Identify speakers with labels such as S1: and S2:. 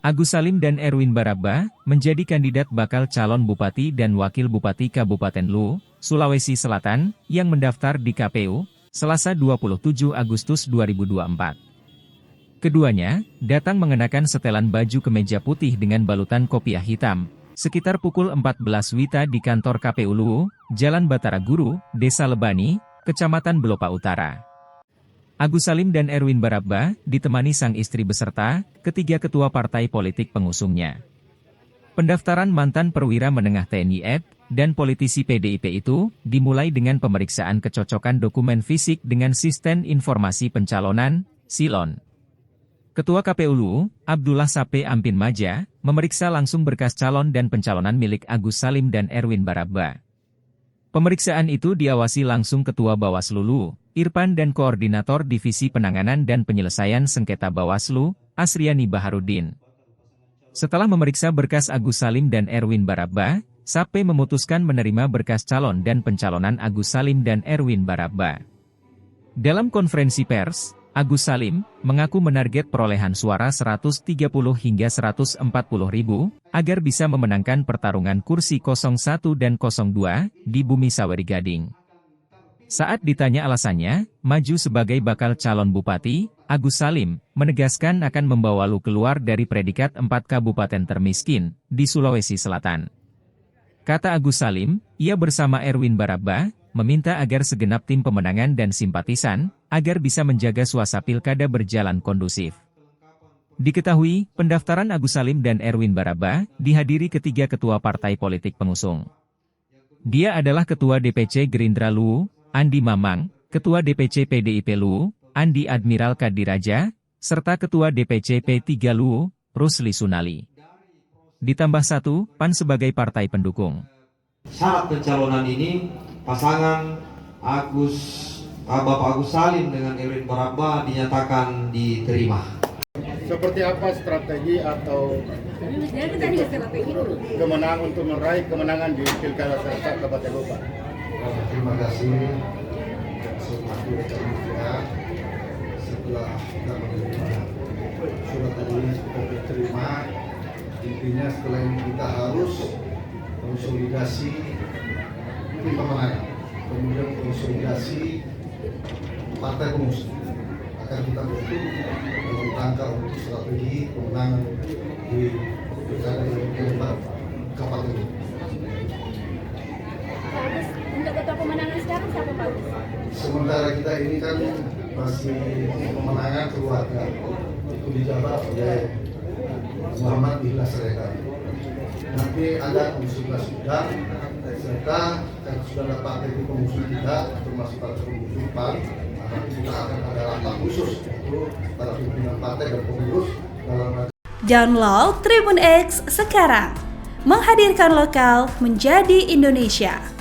S1: Agus Salim dan Erwin Baraba menjadi kandidat bakal calon bupati dan wakil bupati Kabupaten Luwu, Sulawesi Selatan, yang mendaftar di KPU, Selasa 27 Agustus 2024. Keduanya datang mengenakan setelan baju kemeja putih dengan balutan kopiah hitam, sekitar pukul 14 WITA di kantor KPU Luwu, Jalan Batara Guru, Desa Lebani, Kecamatan Belopa Utara. Agus Salim dan Erwin Baraba ditemani sang istri beserta ketiga ketua partai politik pengusungnya. Pendaftaran mantan perwira menengah TNI AD dan politisi PDIP itu dimulai dengan pemeriksaan kecocokan dokumen fisik dengan Sistem Informasi Pencalonan, SILON. Ketua KPU Luwu, Abdullah Sape Ampin Maja, memeriksa langsung berkas calon dan pencalonan milik Agus Salim dan Erwin Baraba. Pemeriksaan itu diawasi langsung Ketua Bawaslu Luwu, Irfan dan Koordinator Divisi Penanganan dan Penyelesaian Sengketa Bawaslu, Asriani Baharudin. Setelah memeriksa berkas Agus Salim dan Erwin Baraba, Sape memutuskan menerima berkas calon dan pencalonan Agus Salim dan Erwin Baraba. Dalam konferensi pers, Agus Salim mengaku menarget perolehan suara 130 hingga 140 ribu, agar bisa memenangkan pertarungan kursi 01 dan 02 di Bumi Saweri Gading. Saat ditanya alasannya, maju sebagai bakal calon bupati, Agus Salim menegaskan akan membawa Luwu keluar dari predikat 4 kabupaten termiskin di Sulawesi Selatan. Kata Agus Salim, ia bersama Erwin Baraba meminta agar segenap tim pemenangan dan simpatisan agar bisa menjaga suasana pilkada berjalan kondusif. Diketahui, pendaftaran Agus Salim dan Erwin Baraba dihadiri ketiga ketua partai politik pengusung. Dia adalah Ketua DPC Gerindra Luwu, Andi Mamang, Ketua DPC PDIP Luwu, Andi Admiral Kadiraja, serta Ketua DPC P3 Luwu, Rusli Sunali. Ditambah satu, PAN sebagai partai pendukung.
S2: Syarat pencalonan ini, pasangan Bapak Agus Salim dengan Erwin Baraba dinyatakan diterima.
S3: Seperti apa strategi atau kemenangan untuk meraih kemenangan di Pilkada serentak Kabupaten Luwu?
S4: Terima kasih setelah kita menerima surat tadi kita diterima. Intinya setelah ini kita harus konsolidasi tim pemenangan, kemudian konsolidasi partai pengusung akan kita bentuk dalam rangka untuk strategi pemenangan di Pilkada 2024 Kabupaten Luwu.
S5: Untuk ketua pemenangan sekarang siapa Pak?
S4: Sementara kita ini kan masih pemenangan keluarga, itu dijabat oleh Muhammad Ihlas Siregar. Nanti ada konsultasi sudah, serta sudah ada partai pengusung kita, termasuk partai pengusung PAN. Nanti kita akan ada rapat khusus untuk para pimpinan partai dan pengurus dalam.
S6: Download Tribun X sekarang, menghadirkan lokal menjadi Indonesia.